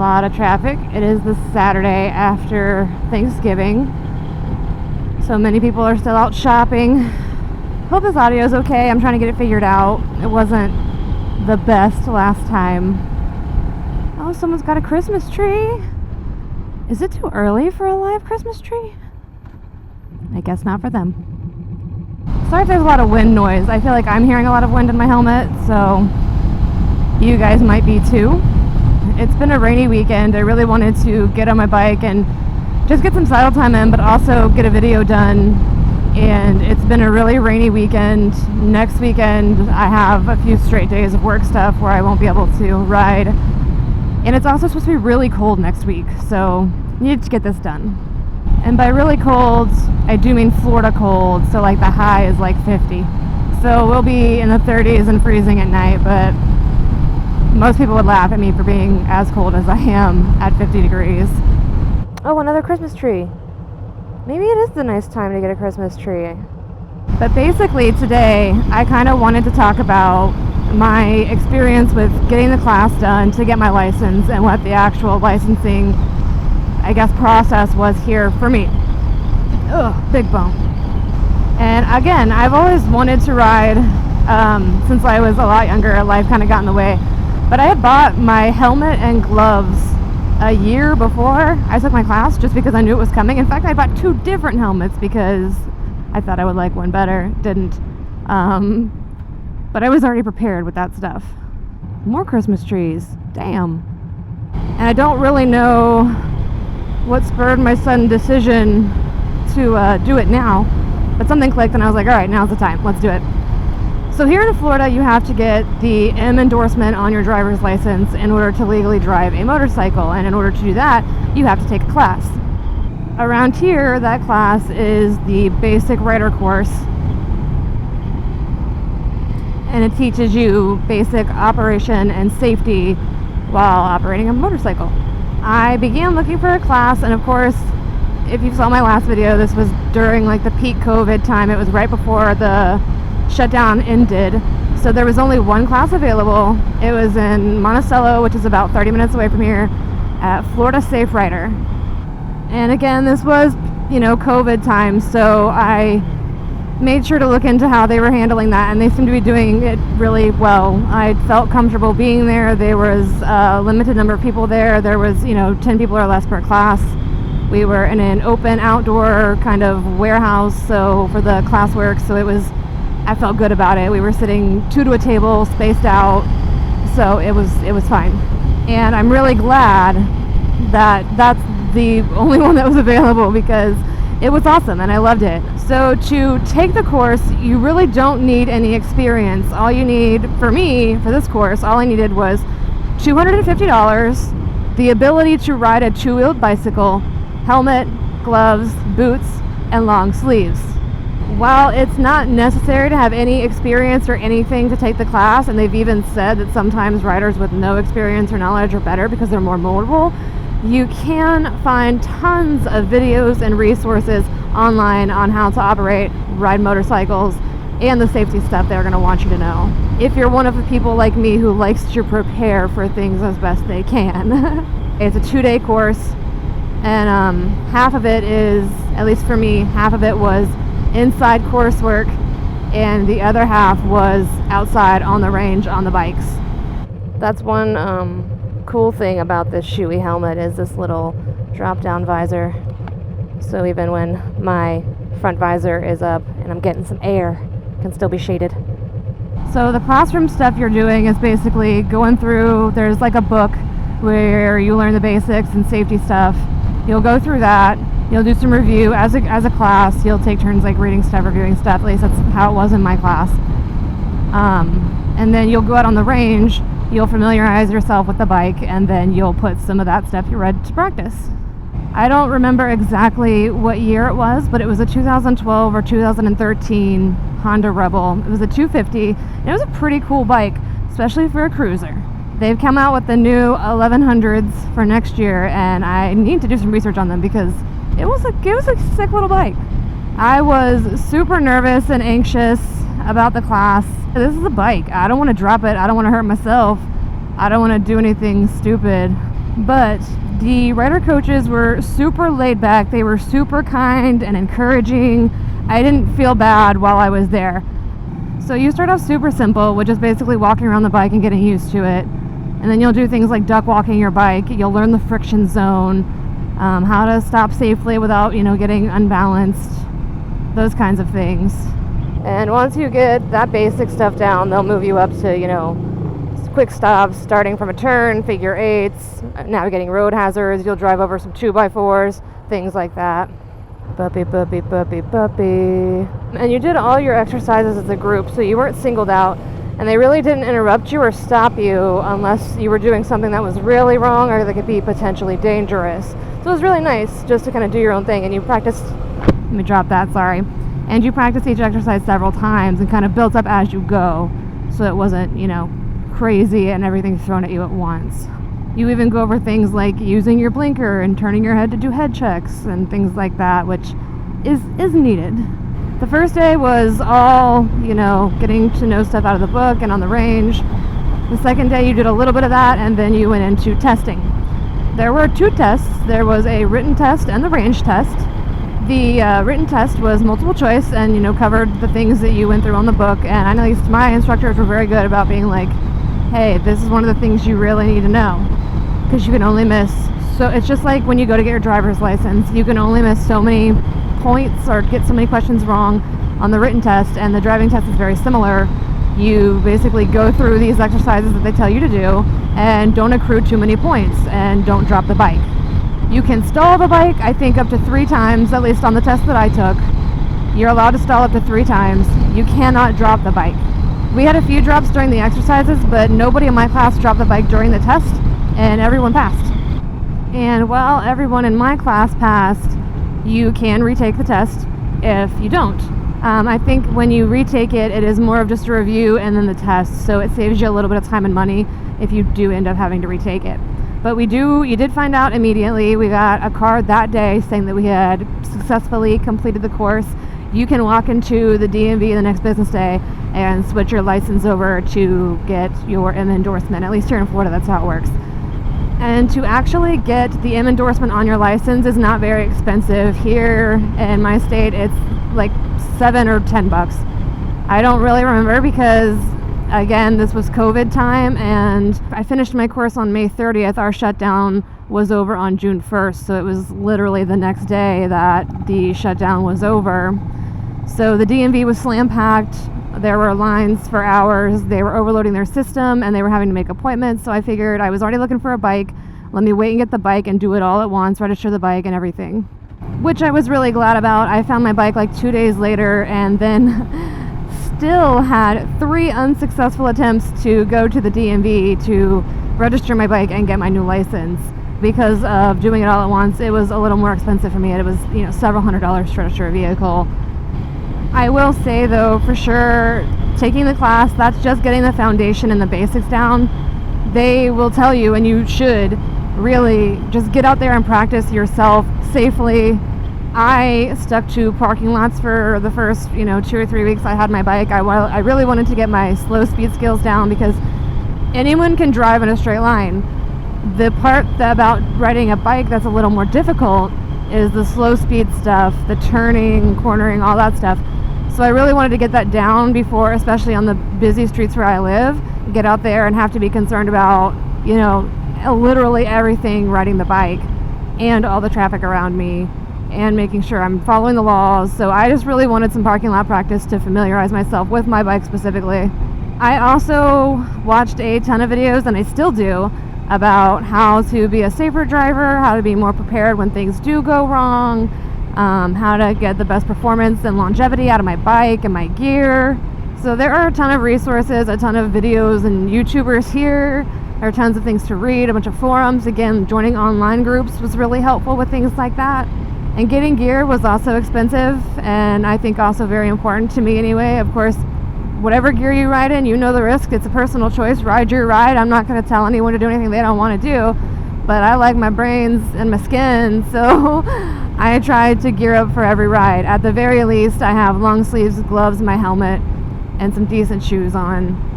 lot of traffic. It is the Saturday after Thanksgiving, so many people are still out shopping. Hope this audio is okay. I'm trying to get it figured out. It wasn't the best last time. Oh, someone's got a Christmas tree. Is it too early for a live Christmas tree? I guess not for them. Sorry if there's a lot of wind noise. I feel like I'm hearing a lot of wind in my helmet, so you guys might be too. It's been a rainy weekend. I really wanted to get on my bike and just get some saddle time in, but also get a video done. And it's been a really rainy weekend. Next weekend, I have a few straight days of work stuff where I won't be able to ride. And it's also supposed to be really cold next week, so I need to get this done. And by really cold, I do mean Florida cold, so like the high is like 50. So we'll be in the 30s and freezing at night, but most people would laugh at me for being as cold as I am at 50 degrees. Oh, another Christmas tree. Maybe it is the nice time to get a Christmas tree. But basically today, I kind of wanted to talk about my experience with getting the class done to get my license and what the actual licensing, I guess, process was here for me. Ugh, big bone. And again, I've always wanted to ride since I was a lot younger. Life kind of got in the way. But I had bought my helmet and gloves a year before I took my class just because I knew it was coming. In fact, I bought 2 different helmets because I thought I would like one better. Didn't. But I was already prepared with that stuff. More Christmas trees. Damn. And I don't really know what spurred my sudden decision to do it now, but something clicked and I was like, all right, now's the time, let's do it. So here in Florida, you have to get the M endorsement on your driver's license in order to legally drive a motorcycle, and in order to do that, you have to take a class. Around here, that class is the basic rider course, and it teaches you basic operation and safety while operating a motorcycle. I began looking for a class, and of course, if you saw my last video, this was during like the peak COVID time. It was right before the shutdown ended, so there was only one class available. It was in Monticello, which is about 30 minutes away from here, at Florida Safe Rider. And again, this was, COVID time, so I made sure to look into how they were handling that, and they seemed to be doing it really well. I felt comfortable being there. There was a limited number of people there. There was 10 people or less per class. We were in an open outdoor kind of warehouse so for the classwork, so I felt good about it. We were sitting 2 to a table, spaced out, so it was fine. And I'm really glad that that's the only one that was available because it was awesome and I loved it. So to take the course, you really don't need any experience. All you need, for me, for this course, all I needed was $250, the ability to ride a 2-wheeled bicycle, helmet, gloves, boots, and long sleeves. While it's not necessary to have any experience or anything to take the class, and they've even said that sometimes riders with no experience or knowledge are better because they're more moldable, you can find tons of videos and resources online on how to ride motorcycles, and the safety stuff they're going to want you to know. If you're one of the people like me who likes to prepare for things as best they can. It's a 2-day course, and half of it is, at least for me, half of it was inside coursework, and the other half was outside on the range on the bikes. That's one cool thing about this Shoei helmet is this little drop-down visor. So even when my front visor is up and I'm getting some air, it can still be shaded. So the classroom stuff you're doing is basically going through, there's like a book where you learn the basics and safety stuff. You'll go through that. You'll do some review as a class. You'll take turns like reading stuff, reviewing stuff. At least that's how it was in my class. And then you'll go out on the range. You'll familiarize yourself with the bike, and then you'll put some of that stuff you read to practice. I don't remember exactly what year it was, but it was a 2012 or 2013 Honda Rebel. It was a 250, and it was a pretty cool bike, especially for a cruiser. They've come out with the new 1100s for next year, and I need to do some research on them because it was a sick little bike. I was super nervous and anxious about the class. This is a bike. I don't want to drop it. I don't want to hurt myself. I don't want to do anything stupid. But the rider coaches were super laid back. They were super kind and encouraging. I didn't feel bad while I was there. So you start off super simple, which is basically walking around the bike and getting used to it. And then you'll do things like duck walking your bike. You'll learn the friction zone, how to stop safely without, getting unbalanced, those kinds of things. And once you get that basic stuff down, they'll move you up to, quick stops, starting from a turn, figure eights, navigating road hazards. You'll drive over some 2x4s, things like that. Puppy, puppy, puppy, puppy. And you did all your exercises as a group, so you weren't singled out. And they really didn't interrupt you or stop you unless you were doing something that was really wrong or that could be potentially dangerous. So it was really nice just to kind of do your own thing. And you practiced, let me drop that, sorry. And you practiced each exercise several times and kind of built up as you go. So it wasn't, crazy and everything thrown at you at once. You even go over things like using your blinker and turning your head to do head checks and things like that, which is needed. The first day was all, getting to know stuff out of the book and on the range. The second day you did a little bit of that, and then you went into testing. There were 2 tests. There was a written test and the range test. The written test was multiple choice and, covered the things that you went through on the book. And at least my instructors were very good about being like, hey, this is one of the things you really need to know, because you can only miss. So it's just like when you go to get your driver's license, you can only miss so many points or get so many questions wrong on the written test, and the driving test is very similar. You basically go through these exercises that they tell you to do and don't accrue too many points and don't drop the bike. You can stall the bike, I think, up to 3 times, at least on the test that I took. You're allowed to stall up to 3 times. You cannot drop the bike. We had a few drops during the exercises, but nobody in my class dropped the bike during the test, and everyone passed. And while everyone in my class passed, you can retake the test if you don't. I think when you retake it, it is more of just a review and then the test, so it saves you a little bit of time and money if you do end up having to retake it. But you did find out immediately. We got a card that day saying that we had successfully completed the course. You can walk into the DMV the next business day and switch your license over to get your M endorsement. At least here in Florida, that's how it works. And to actually get the M endorsement on your license is not very expensive. Here in my state, it's like $7 or $10. I don't really remember because, again, this was COVID time, and I finished my course on May 30th. Our shutdown was over on June 1st, so it was literally the next day that the shutdown was over. So the DMV was slam packed. There were lines for hours. They were overloading their system and they were having to make appointments. So I figured I was already looking for a bike. Let me wait and get the bike and do it all at once, register the bike and everything, which I was really glad about. I found my bike like 2 days later and then still had 3 unsuccessful attempts to go to the DMV to register my bike and get my new license. Because of doing it all at once, it was a little more expensive for me. It was, several $100s to register a vehicle. I will say though, for sure, taking the class, that's just getting the foundation and the basics down. They will tell you, and you should really just get out there and practice yourself safely. I stuck to parking lots for the first, 2 or 3 weeks I had my bike. I really wanted to get my slow speed skills down because anyone can drive in a straight line. The part about riding a bike that's a little more difficult is the slow speed stuff, the turning, cornering, all that stuff. So I really wanted to get that down before, especially on the busy streets where I live, get out there and have to be concerned about, literally everything riding the bike and all the traffic around me and making sure I'm following the laws. So I just really wanted some parking lot practice to familiarize myself with my bike specifically. I also watched a ton of videos, and I still do, about how to be a safer driver, how to be more prepared when things do go wrong, how to get the best performance and longevity out of my bike and my gear. So there are a ton of resources, a ton of videos and YouTubers here. There are tons of things to read, a bunch of forums. Again, joining online groups was really helpful with things like that. And getting gear was also expensive, and I think also very important to me anyway. Of course, whatever gear you ride in, the risk. It's a personal choice. Ride your ride. I'm not going to tell anyone to do anything they don't want to do, but I like my brains and my skin, so I try to gear up for every ride. At the very least, I have long sleeves, gloves, my helmet, and some decent shoes on.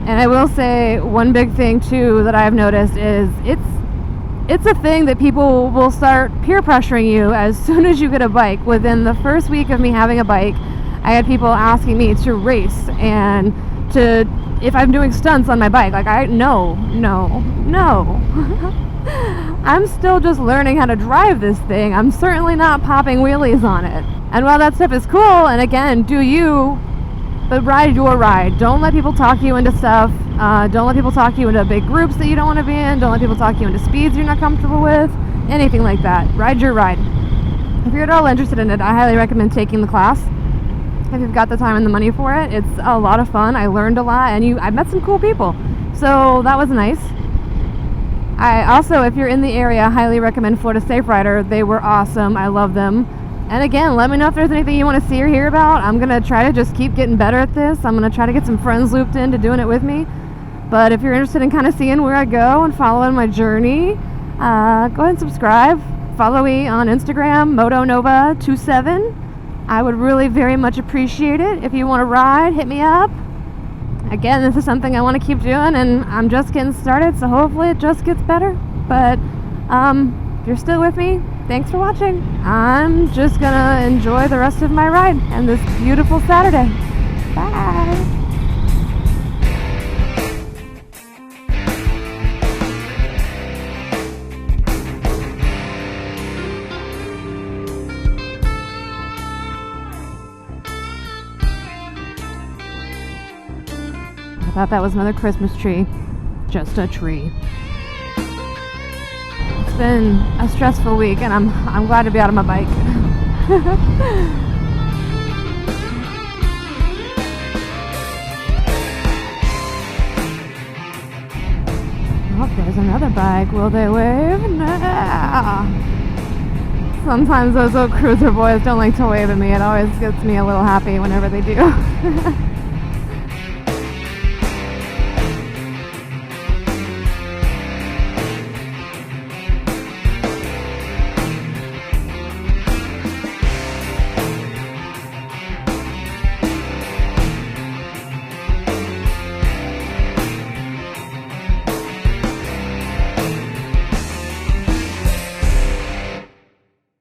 And I will say one big thing too that I've noticed is it's a thing that people will start peer pressuring you as soon as you get a bike. Within the first week of me having a bike, I had people asking me to race and to, if I'm doing stunts on my bike. Like, no. I'm still just learning how to drive this thing. I'm certainly not popping wheelies on it. And while that stuff is cool, and again, do you, but ride your ride. Don't let people talk you into stuff. Don't let people talk you into big groups that you don't want to be in. Don't let people talk you into speeds you're not comfortable with. Anything like that. Ride your ride. If you're at all interested in it, I highly recommend taking the class. If you've got the time and the money for it, it's a lot of fun. I learned a lot, and I met some cool people. So that was nice. I also, if you're in the area, highly recommend Florida Safe Rider. They were awesome. I love them. And again, let me know if there's anything you want to see or hear about. I'm going to try to just keep getting better at this. I'm going to try to get some friends looped into doing it with me. But if you're interested in kind of seeing where I go and following my journey, go ahead and subscribe. Follow me on Instagram, MotoNova27. I would really very much appreciate it. If you want to ride, hit me up. Again, this is something I want to keep doing, and I'm just getting started, so hopefully it just gets better. But if you're still with me, thanks for watching. I'm just gonna enjoy the rest of my ride and this beautiful Saturday. Bye. I thought that was another Christmas tree. Just a tree. It's been a stressful week, and I'm glad to be out on my bike. Oh, there's another bike. Will they wave? Nah. Sometimes those old cruiser boys don't like to wave at me. It always gets me a little happy whenever they do.